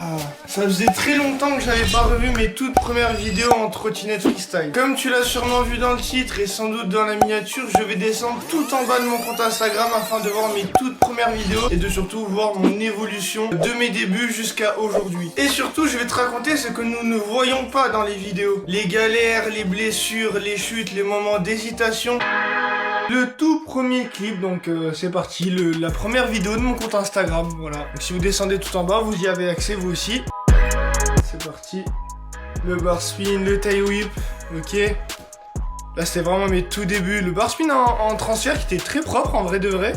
Ça faisait très longtemps que j'avais pas revu mes toutes premières vidéos en trottinette freestyle. Comme tu l'as sûrement vu dans le titre et sans doute dans la miniature, je vais descendre tout en bas de mon compte Instagram afin de voir mes toutes premières vidéos et de surtout voir mon évolution de mes débuts jusqu'à aujourd'hui. Et surtout, je vais te raconter ce que nous ne voyons pas dans les vidéos. Les galères, les blessures, les chutes, les moments d'hésitation. Le tout premier clip, donc c'est parti, la première vidéo de mon compte Instagram, voilà. Donc si vous descendez tout en bas, vous y avez accès vous aussi. C'est parti. Le bar spin, le tail whip, ok. Là c'était vraiment mes tout débuts. Le bar spin en transfert qui était très propre en vrai de vrai.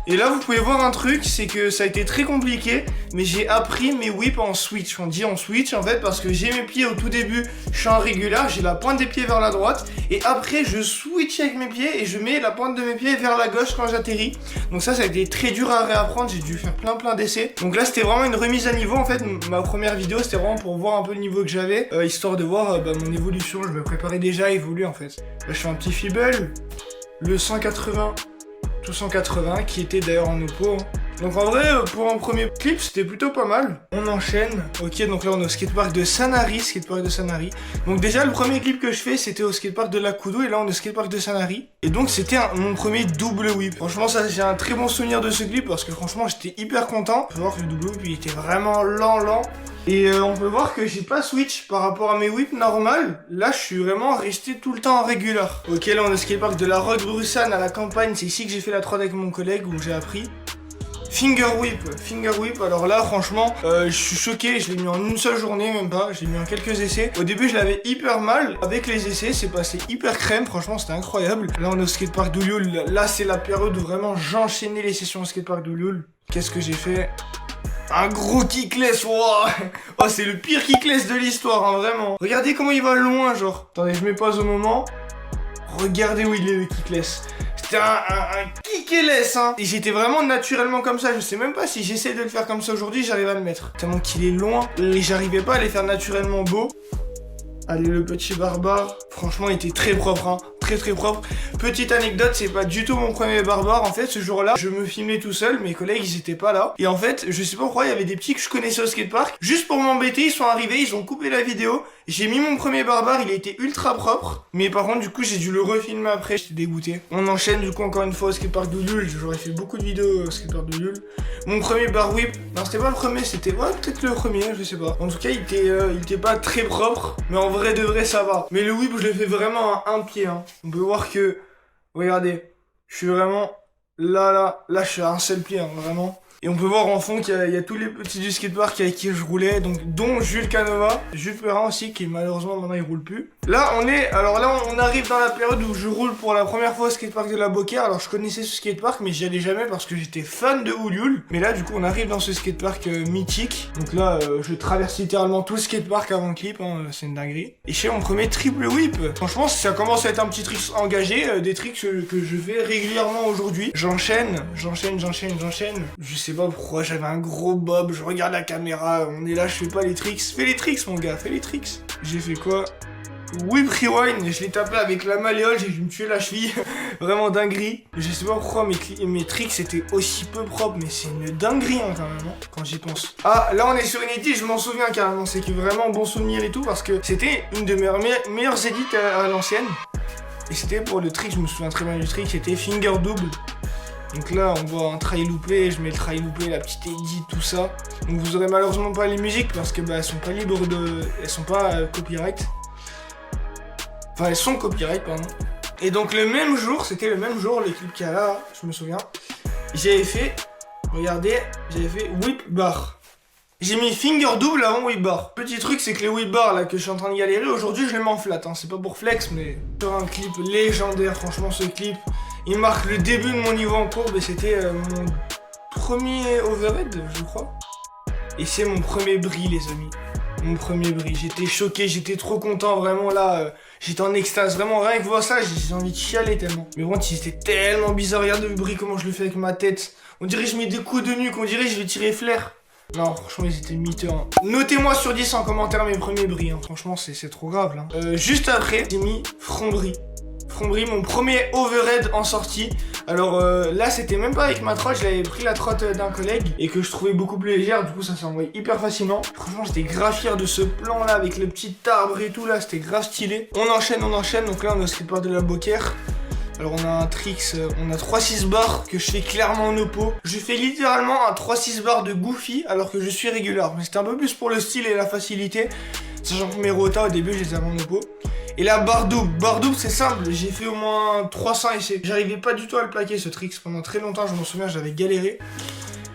Et là vous pouvez voir un truc, c'est que ça a été très compliqué, mais j'ai appris mes whips en switch. On dit en switch en fait parce que j'ai mes pieds au tout début, je suis en régulier, j'ai la pointe des pieds vers la droite, et après je switch avec mes pieds et je mets la pointe de mes pieds vers la gauche quand j'atterris. Donc ça a été très dur à réapprendre, j'ai dû faire plein d'essais. Donc là c'était vraiment une remise à niveau en fait, ma première vidéo c'était vraiment pour voir un peu le niveau que j'avais, histoire de voir mon évolution, je me préparais déjà à évoluer en fait. Là je fais un petit feeble, le 180. 180 qui était d'ailleurs en oppo. Donc en vrai pour un premier clip c'était plutôt pas mal. On enchaîne. Ok, donc là on est au skatepark de Sanary, Donc déjà le premier clip que je fais c'était au skatepark de Lakudo et là on est au skatepark de Sanary. Et donc c'était mon premier double whip. Franchement ça j'ai un très bon souvenir de ce clip parce que franchement j'étais hyper content. On peut voir que le double whip il était vraiment lent. Et on peut voir que j'ai pas switch par rapport à mes whips normales. Là, je suis vraiment resté tout le temps en régular. Ok, là, on est au skatepark de la Roque Brussan à la campagne. C'est ici que j'ai fait la 3D avec mon collègue où j'ai appris. Finger whip, alors là franchement je suis choqué, je l'ai mis en une seule journée, même pas, je l'ai mis en quelques essais. Au début je l'avais hyper mal, avec les essais c'est passé hyper crème, franchement c'était incroyable. Là on est au skatepark d'Oulioul, là c'est la période où vraiment j'enchaînais les sessions au skatepark d'Oulioul. Qu'est-ce que j'ai fait? Un gros kickless, wow. Oh c'est le pire kickless de l'histoire, hein, vraiment. Regardez comment il va loin, genre. Attendez, je mets pause au moment. Regardez où il est le kickless. C'était un kickless, hein. Et j'étais vraiment naturellement comme ça, je sais même pas si j'essaie de le faire comme ça aujourd'hui, j'arrive à le mettre. Tellement qu'il est loin, et j'arrivais pas à les faire naturellement beaux. Allez, le petit barbare, franchement il était très propre, hein. Très propre. Petite anecdote, c'est pas du tout mon premier barbare. En fait, ce jour-là, je me filmais tout seul, mes collègues ils étaient pas là. Et en fait, je sais pas pourquoi, il y avait des petits que je connaissais au skatepark. Juste pour m'embêter, ils sont arrivés, ils ont coupé la vidéo. J'ai mis mon premier barbare, il a été ultra propre. Mais par contre, du coup, j'ai dû le refilmer après, j'étais dégoûté. On enchaîne du coup encore une fois au skatepark d'Oulioul. J'aurais fait beaucoup de vidéos au skatepark d'Oulioul. Mon premier bar whip, non, c'était pas le premier, c'était peut-être le premier, je sais pas. En tout cas, il était pas très propre, mais en vrai de vrai, ça va. Mais le whip, je le fais vraiment à un pied, hein. On peut voir que, regardez, je suis vraiment là, je suis à un seul pied, hein, vraiment. Et on peut voir en fond qu'il y a tous les petits du skatepark avec qui je roulais, donc dont Jules Canova, Jules Perrin aussi, qui malheureusement maintenant il roule plus. Là on arrive dans la période où je roule pour la première fois au skatepark de la Beaucaire. Alors je connaissais ce skatepark mais j'y allais jamais parce que j'étais fan de Oulioul. Mais là du coup on arrive dans ce skatepark mythique. Donc là je traverse littéralement tout le skatepark avant le clip, hein, c'est une dinguerie. Et je fais mon premier triple whip. Franchement ça commence à être un petit trick engagé, des tricks que je fais régulièrement aujourd'hui. J'enchaîne. Je sais pas pourquoi j'avais un gros bob, je regarde la caméra, on est là, je fais pas les tricks. Fais les tricks mon gars, fais les tricks. J'ai fait quoi? Whip rewind, je l'ai tapé avec la malléole, j'ai dû me tuer la cheville. Vraiment dinguerie. Je sais pas pourquoi mes tricks étaient aussi peu propres, mais c'est une dinguerie hein, quand même, hein, quand j'y pense. Ah, là on est sur une edit, je m'en souviens carrément, c'est vraiment bon souvenir et tout, parce que c'était une de mes meilleures edits à l'ancienne. Et c'était pour le trick, je me souviens très bien du trick, c'était finger double. Donc là on voit un try loopé, je mets le try loopé, la petite edit, tout ça. Donc vous aurez malheureusement pas les musiques parce que elles sont pas libres de... Elles sont pas copyright. Enfin elles sont copyright pardon. Et donc le même jour, c'était le même jour, le clip qu'il y a là, je me souviens. J'avais fait, regardez, j'avais fait whip bar. J'ai mis finger double avant whip bar. Petit truc c'est que les whip bars là que je suis en train de galérer, aujourd'hui je les mets en flat, hein. C'est pas pour flex mais sur un clip légendaire, franchement ce clip. Il marque le début de mon niveau en courbe et c'était mon premier overhead, je crois. Et c'est mon premier bris, les amis. Mon premier bris. J'étais choqué, j'étais trop content, vraiment là. J'étais en extase, vraiment rien que voir ça, j'ai envie de chialer tellement. Mais bon, c'était tellement bizarre. Regardez le bris, comment je le fais avec ma tête. On dirait que je mets des coups de nuque, on dirait que je vais tirer flair. Non, franchement, ils étaient miteux. Hein. Notez-moi sur 10 en commentaire mes premiers bris. Hein. Franchement, c'est trop grave là. Juste après, j'ai mis front bris. Mon premier overhead en sortie. Alors là c'était même pas avec ma trotte, j'avais pris la trotte d'un collègue et que je trouvais beaucoup plus légère, du coup ça s'est envoyé hyper facilement. Franchement j'étais grave fier de ce plan là avec le petit arbre et tout là, c'était grave stylé. On enchaîne, donc là on est au skatepark de la Beaucaire. Alors on a un tricks, on a 3-6 bars que je fais clairement en oppo. Je fais littéralement un 3-6 bars de Goofy alors que je suis régulier. Mais c'était un peu plus pour le style et la facilité. Sachant que mes rotas au début je les avais en oppo. Et là barre double c'est simple, j'ai fait au moins 300 essais. J'arrivais pas du tout à le plaquer ce tricks pendant très longtemps, je m'en souviens, j'avais galéré.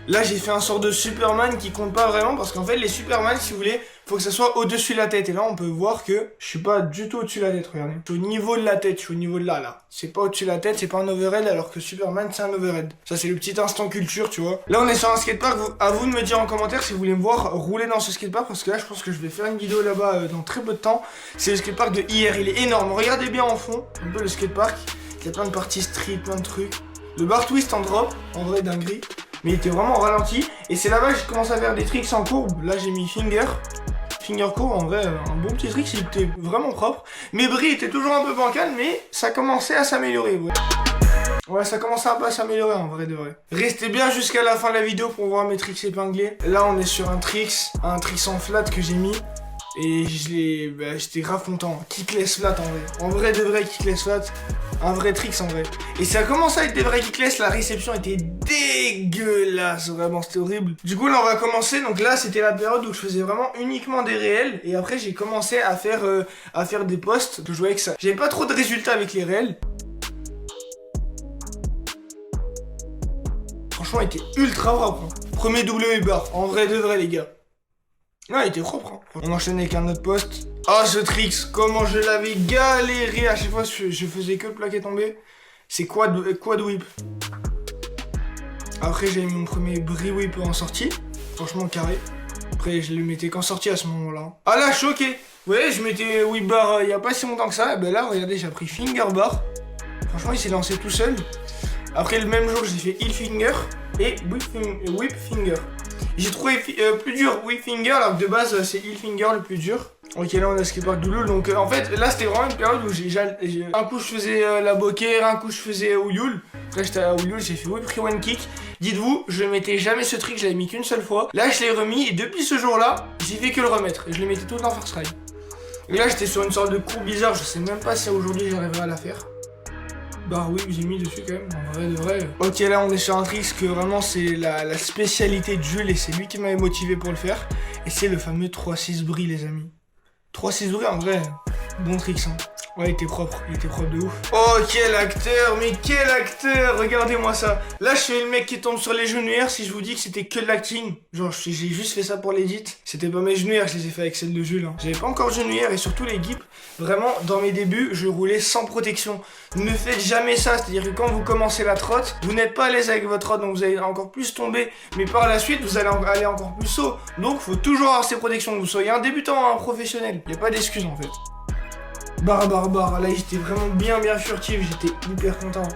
Là j'ai fait un sort de Superman qui compte pas vraiment parce qu'en fait les Superman si vous voulez faut que ça soit au-dessus de la tête. Et là on peut voir que je suis pas du tout au-dessus de la tête, regardez. Je suis au niveau de la tête, je suis au niveau de là. C'est pas au-dessus de la tête, c'est pas un overhead alors que Superman c'est un overhead. Ça c'est le petit instant culture tu vois. Là on est sur un skatepark, à vous de me dire en commentaire si vous voulez me voir rouler dans ce skatepark parce que là je pense que je vais faire une vidéo là-bas dans très peu de temps. C'est le skatepark de hier, il est énorme, regardez bien en fond, un peu le skatepark. Il y a plein de parties street, plein de trucs. Le bar twist en drop, en vrai dinguerie. Mais il était vraiment ralenti. Et c'est là-bas que j'ai commencé à faire des tricks en courbe. Là j'ai mis finger courbe, en vrai un bon petit trick, il était vraiment propre. Mes bris étaient toujours un peu bancal, mais ça commençait à s'améliorer. Ouais, ça commençait un peu à s'améliorer en vrai de vrai. Restez bien jusqu'à la fin de la vidéo pour voir mes tricks épinglés. Là on est sur un tricks en flat que j'ai mis. Et j'étais grave content. Kickless flat en vrai. En vrai de vrai kickless flat. Un vrai tricks en vrai. Et ça a commencé à être des vrais kickless. La réception était dégueulasse. Vraiment c'était horrible. Du coup là on va commencer. Donc là c'était la période où je faisais vraiment uniquement des réels. Et après j'ai commencé à faire des posts. Je jouais avec ça. J'avais pas trop de résultats avec les réels. Franchement il était ultra propre. Premier W bar. En vrai de vrai les gars. Non, il était propre. Hein. On enchaîne avec un autre poste. Ah, ce tricks, comment je l'avais galéré. À chaque fois, je faisais que le plaquer tomber. C'est quad whip. Après, j'ai mis mon premier brie whip en sortie. Franchement, carré. Après, je le mettais qu'en sortie à ce moment-là. Ah là, choqué. Vous voyez, je mettais whip bar il y a pas si longtemps que ça. Et ben là, regardez, j'ai appris finger bar. Franchement, il s'est lancé tout seul. Après, le même jour, j'ai fait heel finger et whip finger. J'ai trouvé plus dur whip finger alors que de base c'est heel finger le plus dur. Ok là on a skatepark Douloul donc en fait là c'était vraiment une période où un coup je faisais la Beaucaire, un coup je faisais Ouyoul. Là j'étais à Ouyoul, j'ai fait whip one kick. Dites-vous, je mettais jamais ce trick, je l'avais mis qu'une seule fois. Là je l'ai remis et depuis ce jour là, j'ai fait que le remettre. Et je le mettais tout le temps first try. Et là j'étais sur une sorte de courbe bizarre, je sais même pas si aujourd'hui j'arriverai à la faire. Bah oui, j'ai mis dessus quand même, en vrai de vrai. Ok, là on est sur un trick que vraiment c'est la spécialité de Jules et c'est lui qui m'avait motivé pour le faire. Et c'est le fameux 3-6 bris les amis. 3-6 bris en vrai, bon trick hein. Ouais, il était propre de ouf. Oh, quel acteur, mais quel acteur. Regardez-moi ça. Là, je fais le mec qui tombe sur les genouillères. Si je vous dis que c'était que de l'acting, genre j'ai juste fait ça pour l'édit. C'était pas mes genouillères, je les ai fait avec celle de Jules. Hein. J'avais pas encore de genouillères et surtout les guips. Vraiment, dans mes débuts, je roulais sans protection. Ne faites jamais ça, c'est-à-dire que quand vous commencez la trotte, vous n'êtes pas à l'aise avec votre trotte, donc vous allez encore plus tomber. Mais par la suite, vous allez aller encore plus haut. Donc, faut toujours avoir ces protections, que vous soyez un débutant ou un professionnel. Y a pas d'excuse en fait. Barre. Là, j'étais vraiment bien furtif, j'étais hyper content.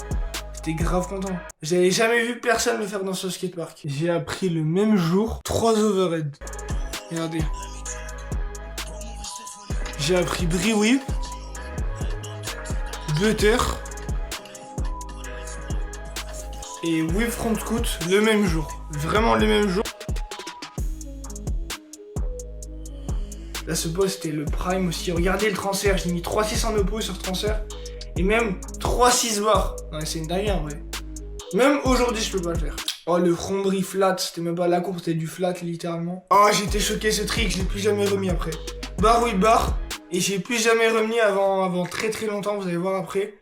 J'étais grave content. J'avais jamais vu personne le faire dans ce skatepark. J'ai appris le même jour 3 overhead. Regardez. J'ai appris brie whip, butter et whip front scoot le même jour. Vraiment le même jour. Là, ce poste c'était le prime aussi. Regardez le transfert, j'ai mis 3-6 en oppo sur ce transfert. Et même 3-6 bars. Non, c'est une dinguerie en vrai. Même aujourd'hui, je peux pas le faire. Oh, le front brie flat, c'était même pas la courbe, c'était du flat littéralement. Oh, j'étais choqué ce trick, je l'ai plus jamais remis après. Bar whip bar. Et j'ai plus jamais remis avant très longtemps, vous allez voir après.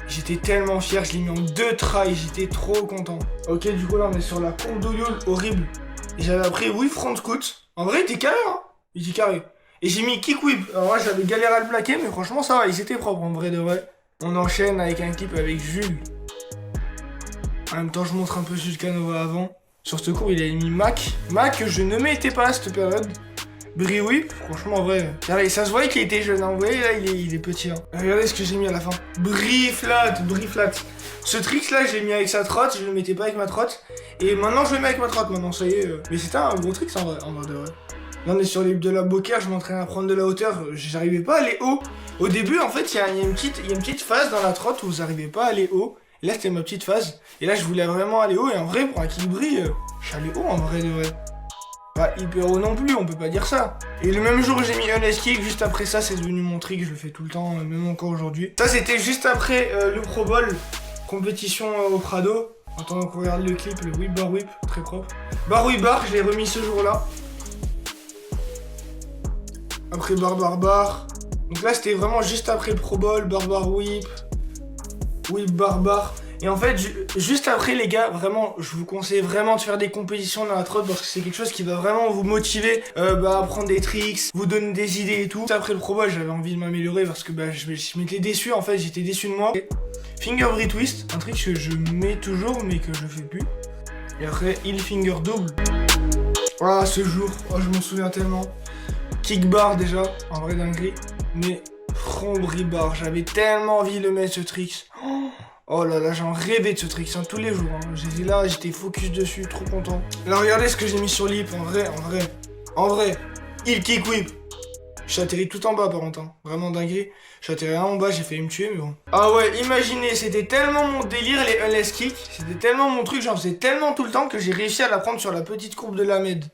J'étais tellement fier, je l'ai mis en 2 tries, j'étais trop content. Ok, du coup là on est sur la courbe d'Oyoul, horrible. Et j'avais appris whip front scoot. En vrai, il était carré, hein. Il était carré. Et j'ai mis kick whip. Alors moi j'avais galéré à le plaquer, mais franchement ça va, ils étaient propres en vrai de vrai. On enchaîne avec un clip avec Jules. En même temps, je montre un peu Jules Canova avant. Sur ce cours, il a mis Mac. Mac que je ne mettais pas à cette période. Brie whip, franchement en vrai. Regardez, ça se voyait qu'il était jeune, hein. Vous voyez là, il est petit. Hein. Regardez ce que j'ai mis à la fin. Brie flat. Ce trick là, j'ai mis avec sa trotte, je le mettais pas avec ma trotte. Et maintenant, je le mets avec ma trotte, maintenant, ça y est. Mais c'était un gros trick, ça, en vrai de vrai. Là, on est sur les de la Beaucaire, je m'entraîne à prendre de la hauteur, j'arrivais pas à aller haut. Au début, en fait, il y a une petite phase dans la trotte où vous n'arrivez pas à aller haut. Et là, c'était ma petite phase. Et là, je voulais vraiment aller haut. Et en vrai, pour un Kikbri, je suis allé haut en vrai de vrai. Pas hyper haut non plus, on peut pas dire ça. Et le même jour, j'ai mis un kick. Juste après ça, c'est devenu mon trick. Je le fais tout le temps, même encore aujourd'hui. Ça, c'était juste après le Pro Bowl. Compétition au Prado. Attends qu'on regarde le clip, le whip bar whip, très propre. Bar whip bar, je l'ai remis ce jour-là. Après bar. Donc là, c'était vraiment juste après le Pro Bowl, bar whip. Whip bar. Et en fait, juste après, les gars, vraiment, je vous conseille vraiment de faire des compétitions dans la trotte parce que c'est quelque chose qui va vraiment vous motiver à prendre des tricks, vous donner des idées et tout. Juste après le Pro Bowl, j'avais envie de m'améliorer parce que je m'étais déçu, en fait, j'étais déçu de moi. Finger Brie Twist, un trick que je mets toujours mais que je fais plus. Et après, heel finger double. Ah, ce jour, oh, je m'en souviens tellement. Kick bar déjà, en vrai dinguerie. Mais front brie bar, j'avais tellement envie de le mettre ce trick. Oh là là, j'en rêvais de ce trick, hein, tous les jours. Hein. J'étais là, j'étais focus dessus, trop content. Là, regardez ce que j'ai mis sur l'hip, en vrai. Heel kick whip. J'ai atterri tout en bas par contre, hein. Vraiment dinguerie. J'ai atterri en bas, j'ai failli me tuer, mais bon. Ah ouais, imaginez, c'était tellement mon délire, les unless kicks. C'était tellement mon truc, j'en faisais tellement tout le temps que j'ai réussi à la prendre sur la petite courbe de la med.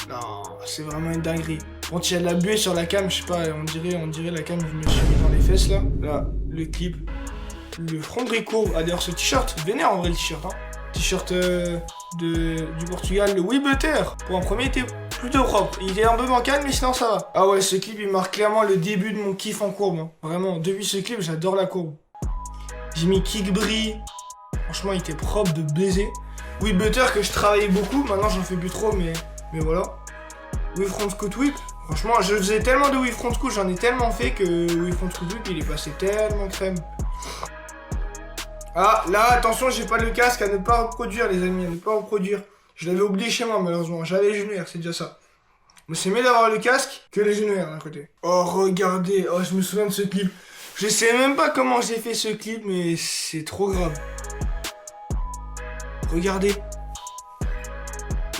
Non, c'est vraiment une dinguerie. Quand il y a de la buée sur la cam, je sais pas, on dirait la cam, je me suis mis dans les fesses là. Là, le clip. Le front brie courbe. Ah d'ailleurs ce t-shirt, vénère en vrai le t-shirt, hein. T-shirt du Portugal, le Wee Butter. Pour un premier, il était plutôt propre. Il est un peu bancal, mais sinon ça va. Ah ouais, ce clip, il marque clairement le début de mon kiff en courbe. Hein. Vraiment, depuis ce clip, j'adore la courbe. J'ai mis Kikbri. Franchement, il était propre de baiser. Wee Butter que je travaillais beaucoup. Maintenant, j'en fais plus trop, mais voilà. Wee Front Scoot Whip. Franchement, je faisais tellement de Wee Front Scoot, j'en ai tellement fait que Wee Front Scoot Whip, il est passé tellement crème. Ah, là, attention, j'ai pas le casque à ne pas reproduire, les amis, à ne pas reproduire. Je l'avais oublié chez moi, malheureusement. J'avais les genouillères, c'est déjà ça. Mais c'est mieux d'avoir le casque que les genouillères d'un côté. Oh, regardez. Oh, je me souviens de ce clip. Je sais même pas comment j'ai fait ce clip, mais c'est trop grave. Regardez.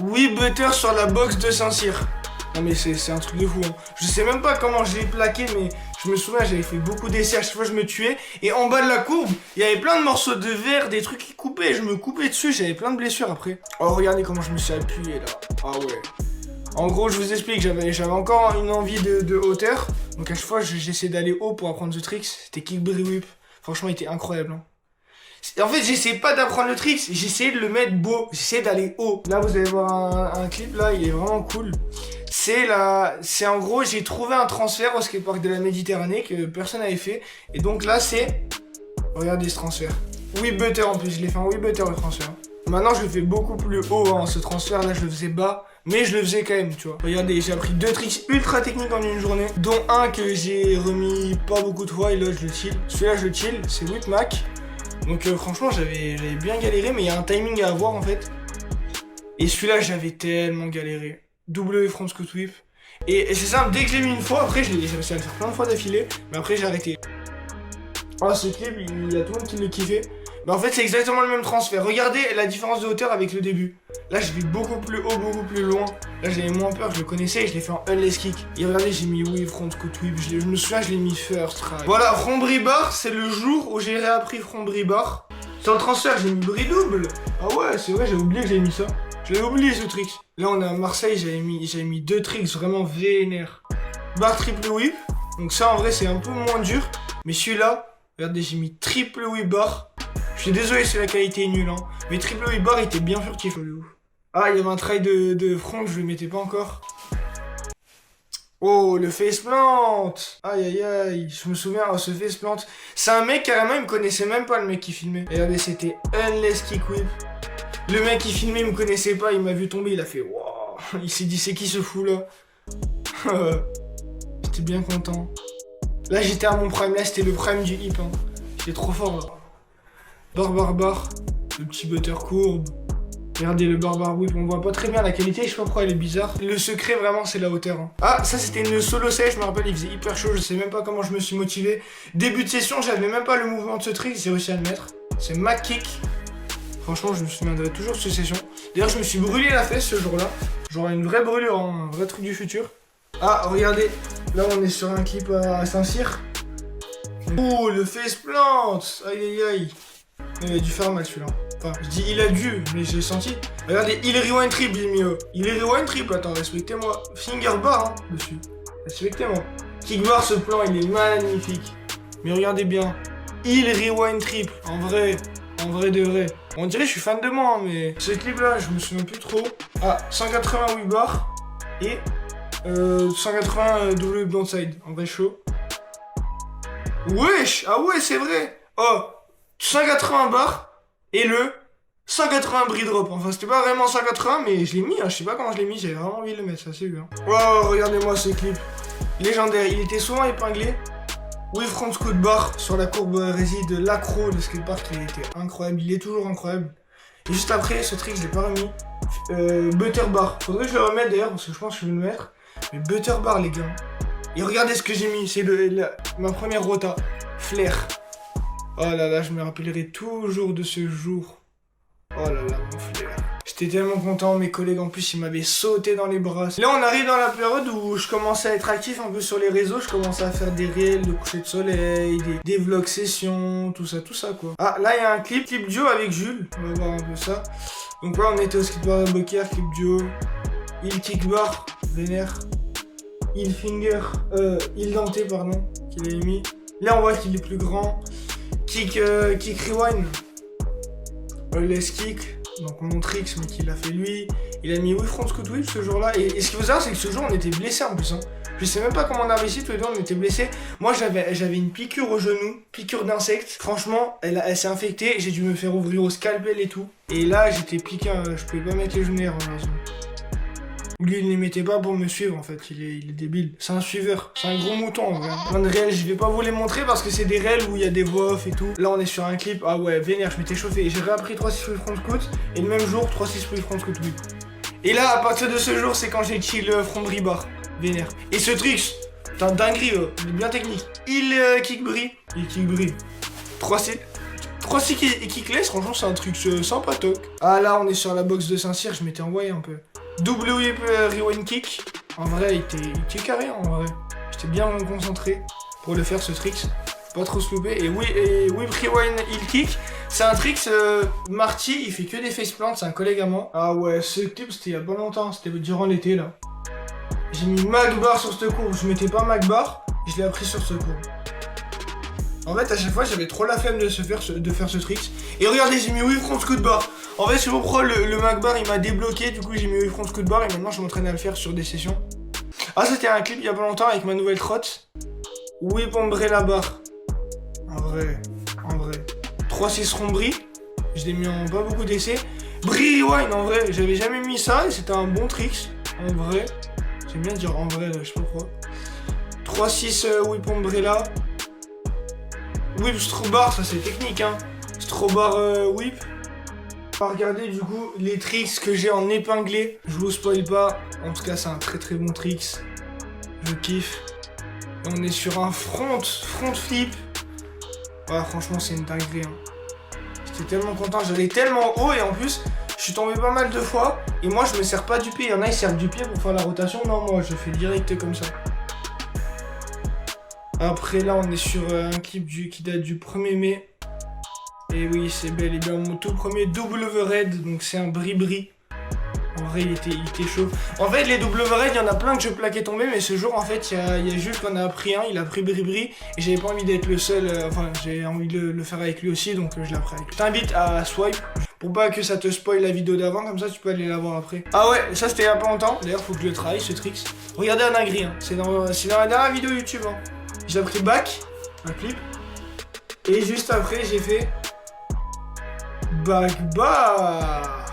Wee Butter sur la box de Saint-Cyr. Non mais c'est un truc de fou, hein. Je sais même pas comment je l'ai plaqué, mais je me souviens, j'avais fait beaucoup d'essais, à chaque fois je me tuais. Et en bas de la courbe, il y avait plein de morceaux de verre, des trucs qui coupaient, je me coupais dessus, j'avais plein de blessures après. Oh regardez comment je me suis appuyé là. Ah ouais. En gros, je vous explique, j'avais encore une envie de hauteur. Donc à chaque fois, j'essayais d'aller haut pour apprendre ce trick. C'était Kikbri Whip. Franchement, il était incroyable, hein. En fait, j'essayais pas d'apprendre le trick, j'essayais de le mettre beau, j'essayais d'aller haut. Là, vous allez voir un clip, là, il est vraiment cool. C'est en gros, j'ai trouvé un transfert au skatepark de la Méditerranée que personne n'avait fait. Et donc là, c'est... Regardez ce transfert. Wee Butter en plus, je l'ai fait en Wee Butter le transfert. Maintenant, je le fais beaucoup plus haut, hein, ce transfert, là, je le faisais bas. Mais je le faisais quand même, tu vois. Regardez, j'ai appris 2 tricks ultra techniques en une journée. Dont un que j'ai remis pas beaucoup de fois et l'autre, je le chill. Celui-là, je le chill, c'est Whip Mac. Donc franchement, j'avais bien galéré, mais il y a un timing à avoir, en fait. Et celui-là, j'avais tellement galéré. W Front Scoot Whip. Et c'est simple, dès que je l'ai mis une fois, après j'ai réussi à le faire plein de fois d'affilée, mais après j'ai arrêté. Ah, ce clip, il y a tout le monde qui le kiffait. Mais en fait, c'est exactement le même transfert. Regardez la différence de hauteur avec le début. Là, je vais beaucoup plus haut, beaucoup plus loin. Là, j'avais moins peur, je le connaissais et je l'ai fait en unless kick. Et regardez, j'ai mis Wee Front Scoot Whip. Je me souviens, je l'ai mis first try. Voilà, front brie bar, c'est le jour où j'ai réappris front brie bar. Sur le transfert, j'ai mis brie double. Ah ouais, c'est vrai, j'ai oublié que j'avais mis ça. J'avais oublié ce trick. Là, on est à Marseille, j'avais mis 2 tricks vraiment vénères. Bar triple whip. Donc ça, en vrai, c'est un peu moins dur. Mais celui-là, regardez, j'ai mis triple whip bar. Je suis désolé si la qualité est nulle, hein. Mais triple whip bar, il était bien furtif. Ah, il y avait un try de front, je le mettais pas encore. Oh, le faceplant. Aïe, aïe, aïe. Je me souviens, oh, ce faceplant. C'est un mec, carrément, il me connaissait même pas, le mec qui filmait. Et regardez, c'était unless kick whip. Le mec qui filmait, il me connaissait pas, il m'a vu tomber, il a fait wow. Il s'est dit c'est qui ce fou là. J'étais bien content. Là j'étais à mon prime, là c'était le prime du hip, hein. J'étais trop fort là. Bar. Le petit butter courbe. Regardez le bar whip, on voit pas très bien la qualité, je sais pas pourquoi elle est bizarre. Le secret vraiment c'est la hauteur, hein. Ah ça c'était une solo sèche, je me rappelle il faisait hyper chaud, je sais même pas comment je me suis motivé. Début de session j'avais même pas le mouvement de ce trick, j'ai réussi à le mettre. C'est Mac Kick. Franchement, je me souviendrai toujours de cette session. D'ailleurs, je me suis brûlé la fesse ce jour-là. Genre une vraie brûlure, hein, un vrai truc du futur. Ah, regardez. Là, on est sur un clip à Saint-Cyr. Oh, le faceplant. Aïe, aïe, aïe. Il a dû faire mal celui-là. Enfin, je dis il a dû, mais j'ai senti. Regardez, il rewind triple, j'ai mis il rewind triple, attends, respectez-moi. Finger bar, hein, dessus. Respectez-moi. Kick bar, ce plan, il est magnifique. Mais regardez bien. Il rewind triple, en vrai de vrai. On dirait que je suis fan de moi, hein, mais ce clip-là, je me souviens plus trop. Ah, 188 bars et 180 double blindside, en vrai chaud. Wesh, ah ouais, c'est vrai. Oh, 180 bars et le 180 bris drop. Enfin, c'était pas vraiment 180, mais je l'ai mis, hein. Je sais pas comment je l'ai mis, j'avais vraiment envie de le mettre, ça c'est vu. Hein. Oh, regardez-moi ce clip. Légendaire, il était souvent épinglé. Oui, front scoot bar sur la courbe réside de l'accro de skatepark, il était incroyable, il est toujours incroyable. Et juste après, ce trick, je l'ai pas remis. Butter bar, faudrait que je le remette d'ailleurs, parce que je pense que je vais le mettre. Mais butter bar, les gars. Et regardez ce que j'ai mis, c'est ma première rota, flair. Oh là là, je me rappellerai toujours de ce jour. Oh là là, mon flair. J'étais tellement content, mes collègues en plus ils m'avaient sauté dans les bras. Là on arrive dans la période où je commençais à être actif un peu sur les réseaux, je commençais à faire des réels de coucher de soleil, des vlogs sessions, tout ça quoi. Ah là il y a un clip duo avec Jules, on va voir un peu ça. Donc là on était au skateboard Boker, clip duo, il kick bar, vénère, il finger, il denté pardon, qu'il avait mis. Là on voit qu'il est plus grand, kick rewind, less kick. Donc mon tricks mais qu'il a fait lui. Il a mis oui front scoot whip ce jour-là. Et ce qu'il faut savoir c'est que ce jour on était blessés en plus. Hein. Je sais même pas comment on a réussi, tous les deux on était blessés. Moi j'avais une piqûre au genou, piqûre d'insecte. Franchement elle s'est infectée, j'ai dû me faire ouvrir au scalpel et tout. Et là j'étais piqué, je pouvais pas mettre les genoux malheureusement. Lui il ne les mettait pas pour me suivre en fait, il est débile. C'est un suiveur, c'est un gros mouton en vrai. Plein de réels, je vais pas vous les montrer parce que c'est des réels où il y a des voix off et tout. Là on est sur un clip, ah ouais vénère, je m'étais chauffé. J'ai réappris 3-6 whip front scoot et le même jour 3-6 whip front scoot whip. Et là à partir de ce jour c'est quand j'ai chill front bris bar, vénère. Et ce trick, c'est un dinguerie, il est bien technique. Il kick bris, 3-6 kickless, franchement c'est un truc sympa toc. Ah là on est sur la box de Saint-Cyr, je m'étais envoyé un peu. Double whip rewind kick. En vrai, il était carré en vrai. J'étais bien concentré pour le faire ce trick. Pas trop se louper. Et whip rewind heel kick. C'est un trick, Marty, il fait que des faceplants, c'est un collègue à moi. Ah ouais, ce clip c'était il y a pas longtemps, c'était durant l'été là. J'ai mis Mac bar sur cette courbe. Je mettais pas Mac bar, je l'ai appris sur ce courbe. En fait, à chaque fois, j'avais trop la flemme de faire ce trick. Et regardez, j'ai mis whip front scoot bar. En fait, je vous prends le Mac bar, il m'a débloqué. Du coup, j'ai mis whip front scoot bar et maintenant, je m'entraîne à le faire sur des sessions. Ah, c'était un clip il y a pas longtemps avec ma nouvelle trotte. Whip umbrella bar. En vrai. 3-6 rombris. Je l'ai mis en pas beaucoup d'essais. Bris rewind, en vrai. J'avais jamais mis ça et c'était un bon trick. En vrai. J'aime bien dire en vrai, je sais pas pourquoi. 3-6 whip umbrella. Whip strobar, ça c'est technique hein. Strobar whip. On va regarder du coup les tricks que j'ai en épinglé. Je vous spoil pas. En tout cas c'est un très bon tricks. Je kiffe. Et on est sur un front flip. Ouais franchement c'est une dinguerie hein. J'étais tellement content, j'allais tellement haut et en plus je suis tombé pas mal de fois. Et moi je me sers pas du pied. Il y en a ils servent du pied pour faire la rotation. Non moi je fais direct comme ça. Après là on est sur un clip qui date du 1er mai. Et oui c'est bel et bien mon tout premier W-Red. Donc c'est un bris-bris. En vrai il était chaud. En fait les W-Red il y en a plein que je plaquais tomber. Mais ce jour en fait il y a Jules qu'on a pris un. Il a pris bris-bris. Et j'avais pas envie d'être le seul. Enfin j'ai envie de le faire avec lui aussi. Donc je l'ai pris avec lui. Je t'invite à swipe. Pour pas que ça te spoil la vidéo d'avant. Comme ça tu peux aller la voir après. Ah ouais ça c'était il y a pas longtemps. D'ailleurs faut que je le travaille ce trick. Regardez un dinguerie hein. C'est dans la dernière vidéo YouTube hein. J'ai pris back, un clip, et juste après j'ai fait back bar.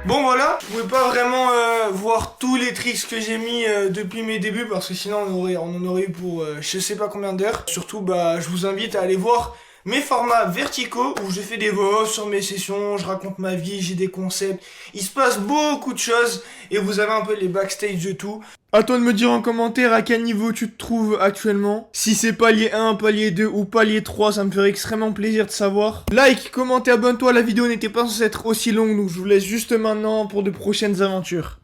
Bon voilà, je pouvais pas vraiment voir tous les tricks que j'ai mis depuis mes débuts parce que sinon on en aurait eu pour je sais pas combien d'heures. Surtout je vous invite à aller voir mes formats verticaux où je fais des voix sur mes sessions, je raconte ma vie, j'ai des concepts, il se passe beaucoup de choses et vous avez un peu les backstage de tout. À toi de me dire en commentaire à quel niveau tu te trouves actuellement. Si c'est palier 1, palier 2 ou palier 3, ça me ferait extrêmement plaisir de savoir. Like, commente et abonne-toi, la vidéo n'était pas censée être aussi longue donc je vous laisse juste maintenant pour de prochaines aventures.